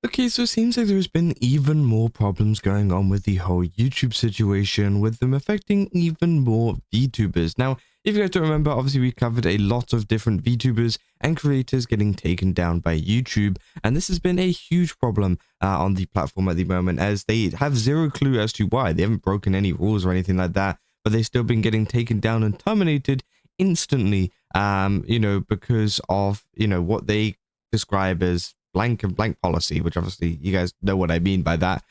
Okay, so it seems like there's been even more problems going on with the whole YouTube situation, with them affecting even more VTubers. Now, if you guys don't remember, obviously we covered a lot of different VTubers and creators getting taken down by YouTube, and this has been a huge problem on the platform at the moment, as they have zero clue as to why. They haven't broken any rules or anything like that, but they've still been getting taken down and terminated instantly, because of, what they describe as blank and blank policy, which obviously you guys know what I mean by that.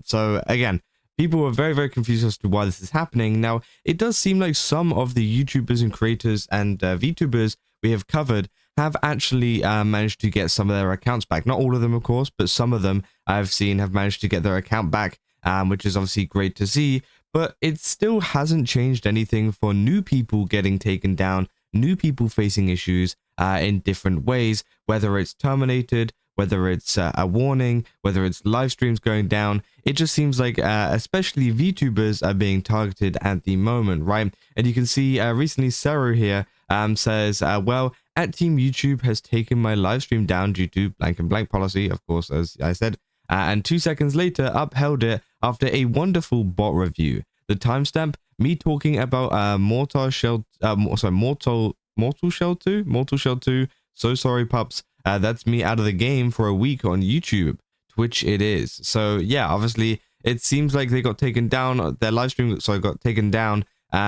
So again, people are very, very confused as to why this is happening. Now, it does seem like some of the YouTubers and creators and VTubers we have covered have actually managed to get some of their accounts back. Not all of them, of course, but some of them I've seen have managed to get their account back, which is obviously great to see. But it still hasn't changed anything for new people getting taken down, new people facing issues in different ways, whether it's terminated, whether it's a warning, whether it's live streams going down. It just seems like especially VTubers are being targeted at the moment, right? And you can see recently Sero here says, well, at Team YouTube has taken my live stream down due to blank and blank policy, of course, as I said, and 2 seconds later upheld it after a wonderful bot review. The timestamp, me talking about Mortal Shell 2. So sorry, pups. That's me out of the game for a week on YouTube, Twitch it is. So yeah, obviously it seems like they got taken down. Their live stream got taken down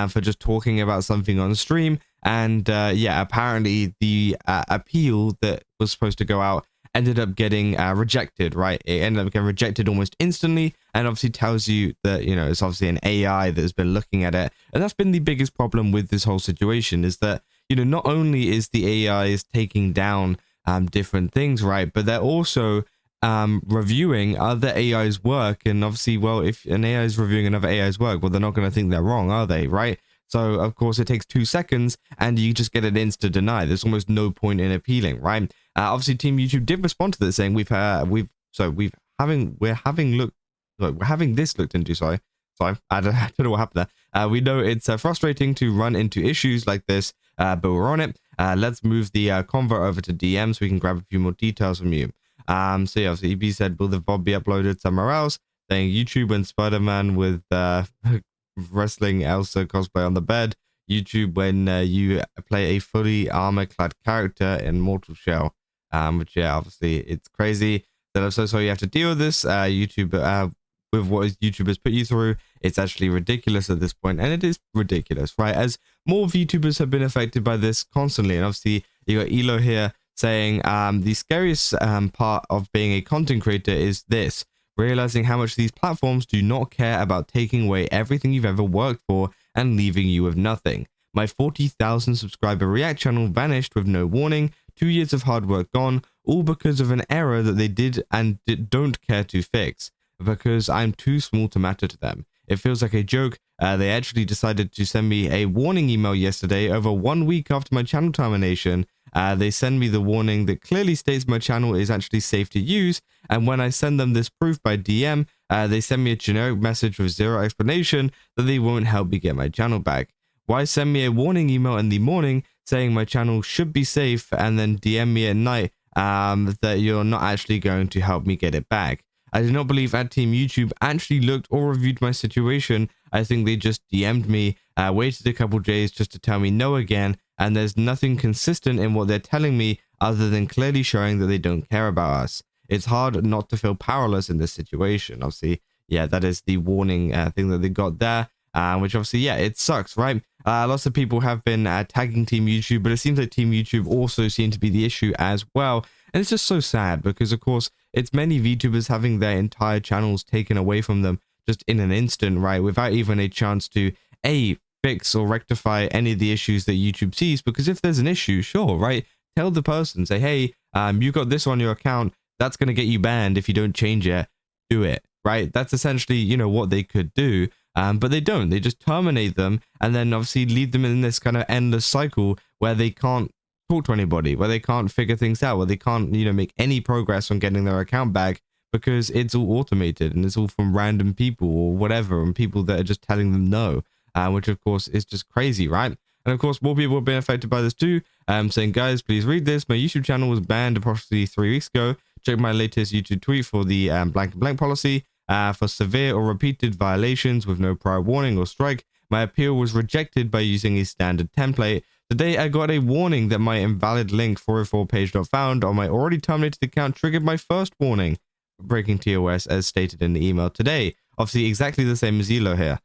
for just talking about something on stream. And yeah, apparently the appeal that was supposed to go out ended up getting rejected, right? It ended up getting rejected almost instantly, and obviously tells you that, it's obviously an AI that has been looking at it. And that's been the biggest problem with this whole situation, is that, not only is the AI is taking down different things, right, but they're also reviewing other AI's work. And obviously, well, if an AI is reviewing another AI's work, well, they're not going to think they're wrong, are they, right? So of course it takes 2 seconds and you just get an insta deny. There's almost no point in appealing, right? Obviously Team YouTube did respond to this, saying we're having this looked into. Sorry, I don't know what happened there. We know it's frustrating to run into issues like this, but we're on it. Let's move the convo over to DM so we can grab a few more details from you. So yeah, obviously EB said, will the VOD be uploaded somewhere else? Saying YouTube and Spider-Man with wrestling Elsa cosplay on the bed. YouTube when you play a fully armor-clad character in Mortal Shell. Which yeah, obviously it's crazy that I'm so sorry you have to deal with this. YouTube with what YouTube has put you through, it's actually ridiculous at this point, and it is ridiculous, right? As more VTubers have been affected by this constantly, and obviously you got Elo here saying the scariest part of being a content creator is this: realizing how much these platforms do not care about taking away everything you've ever worked for and leaving you with nothing. My 40,000 subscriber React channel vanished with no warning, 2 years of hard work gone, all because of an error that they did and don't care to fix, because I'm too small to matter to them. It feels like a joke. They actually decided to send me a warning email yesterday, over 1 week after my channel termination. They send me the warning that clearly states my channel is actually safe to use, and when I send them this proof by DM, they send me a generic message with zero explanation that they won't help me get my channel back. Why send me a warning email in the morning saying my channel should be safe, and then DM me at night that you're not actually going to help me get it back? I do not believe at Team YouTube actually looked or reviewed my situation. I think they just DM'd me, waited a couple days just to tell me no again, and there's nothing consistent in what they're telling me other than clearly showing that they don't care about us. It's hard not to feel powerless in this situation. Obviously, yeah, that is the warning thing that they got there, which obviously, yeah, it sucks, right? Lots of people have been tagging Team YouTube, but it seems like Team YouTube also seem to be the issue as well. And it's just so sad because, of course, it's many VTubers having their entire channels taken away from them just in an instant, right? Without even a chance to, fix or rectify any of the issues that YouTube sees. Because if there's an issue, sure, right? Tell the person, say, hey, you got this on your account. That's going to get you banned if you don't change it. Do it, right? That's essentially, what they could do. But they don't. They just terminate them and then obviously leave them in this kind of endless cycle where they can't talk to anybody, where they can't figure things out, where they can't, make any progress on getting their account back because it's all automated and it's all from random people or whatever, and people that are just telling them no, which of course is just crazy, right? And of course, more people have been affected by this too, saying, guys, please read this. My YouTube channel was banned approximately 3 weeks ago Check my latest YouTube tweet for the blank and blank policy. For severe or repeated violations with no prior warning or strike, my appeal was rejected by using a standard template. Today, I got a warning that my invalid link 404 page not found on my already terminated account triggered my first warning for breaking TOS as stated in the email today. Obviously, exactly the same as Elo here.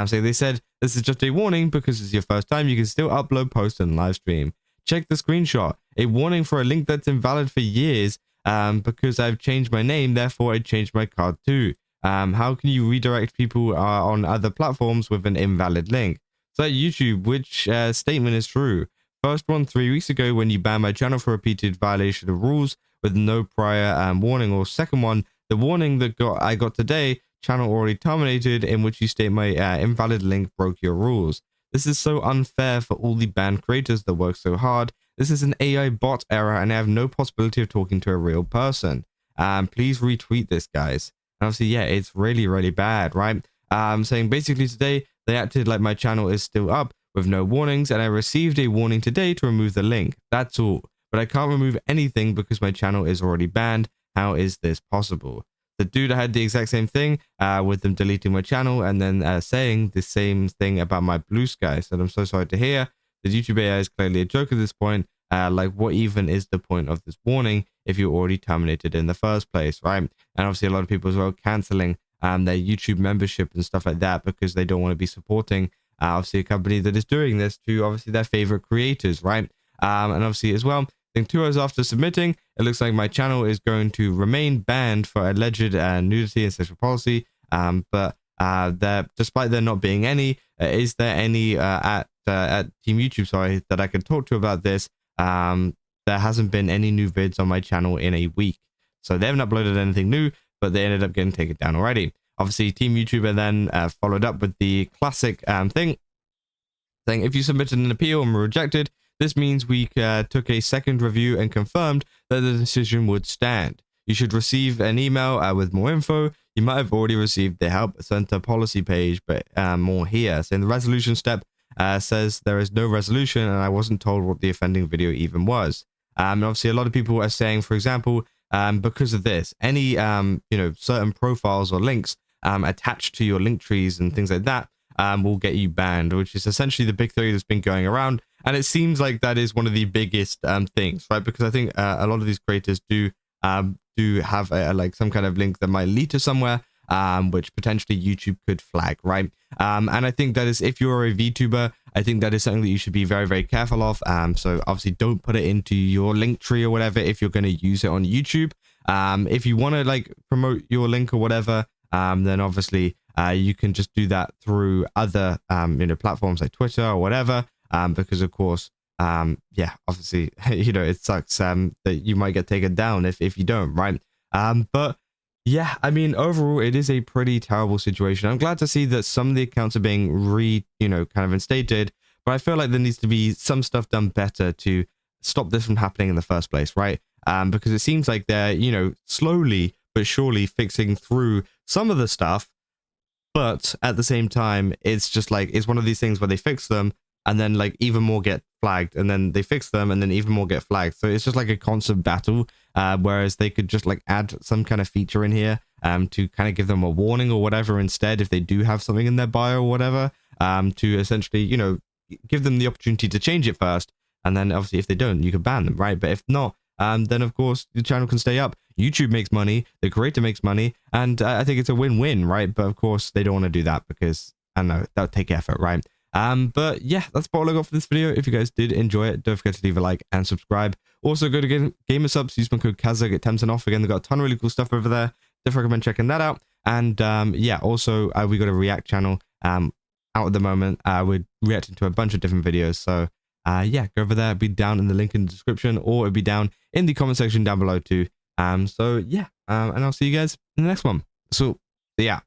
So they said, this is just a warning because it's your first time. You can still upload, post, and live stream. Check the screenshot. A warning for a link that's invalid for years because I've changed my name. Therefore, I changed my card too. How can you redirect people on other platforms with an invalid link? So YouTube, which statement is true? First one 3 weeks ago when you banned my channel for repeated violation of rules with no prior warning. Or second one, the warning that I got today, channel already terminated, in which you state my invalid link broke your rules. This is so unfair for all the banned creators that work so hard. This is an AI bot error and I have no possibility of talking to a real person. Please retweet this, guys. And obviously, yeah, it's really, really bad, right? Saying basically today, they acted like my channel is still up with no warnings and I received a warning today to remove the link. That's all. But I can't remove anything because my channel is already banned. How is this possible? The dude, I had the exact same thing with them deleting my channel and then saying the same thing about my blue sky. So I'm so sorry to hear. The YouTube AI is clearly a joke at this point. Like, what even is the point of this warning if you're already terminated in the first place, right? And obviously a lot of people as well canceling their YouTube membership and stuff like that because they don't want to be supporting obviously a company that is doing this to obviously their favorite creators, right? And obviously as well, I think 2 hours after submitting, it looks like my channel is going to remain banned for alleged nudity and sexual policy. But despite there not being any, is there any at Team YouTube, sorry, that I can talk to about this? There hasn't been any new vids on my channel in a week. So they haven't uploaded anything new, but they ended up getting taken down already. Obviously, Team YouTuber then followed up with the classic thing, saying if you submitted an appeal and were rejected, this means we took a second review and confirmed that the decision would stand. You should receive an email with more info. You might have already received the Help Center policy page, but more here. So in the resolution step, says there is no resolution and I wasn't told what the offending video even was. And obviously a lot of people are saying, for example, because of this, any certain profiles or links attached to your link trees and things like that will get you banned, which is essentially the big theory that's been going around. And it seems like that is one of the biggest things, right? Because I think a lot of these creators do have like some kind of link that might lead to somewhere, which potentially YouTube could flag, right? And I think that is, if you're a VTuber, I think that is something that you should be very, very careful of. So obviously don't put it into your link tree or whatever if you're going to use it on YouTube. If you want to like promote your link or whatever, then obviously you can just do that through other platforms like Twitter or whatever, because of course obviously it sucks that you might get taken down if you don't, right? But yeah, I mean, overall, it is a pretty terrible situation. I'm glad to see that some of the accounts are being kind of instated, but I feel like there needs to be some stuff done better to stop this from happening in the first place, right? Because it seems like they're, slowly but surely fixing through some of the stuff, but at the same time, it's just like, it's one of these things where they fix them and then like even more get flagged, and then they fix them and then even more get flagged. So it's just like a constant battle, whereas they could just like add some kind of feature in here to kind of give them a warning or whatever instead, if they do have something in their bio or whatever, to essentially, give them the opportunity to change it first. And then obviously if they don't, you can ban them, right? But if not, then of course the channel can stay up. YouTube makes money, the creator makes money, and I think it's a win-win, right? But of course they don't want to do that because, I don't know, that would take effort, right? But yeah, that's all I got for this video. If you guys did enjoy it, don't forget to leave a like and subscribe. Also, go to Gamersubs, use my code Kazza, get 10% off. Again, they've got a ton of really cool stuff over there. Definitely recommend checking that out. And yeah, also, we got a React channel out at the moment. We're reacting to a bunch of different videos. So yeah, go over there. It'll be down in the link in the description, or it'll be down in the comment section down below too. So yeah, and I'll see you guys in the next one. So yeah.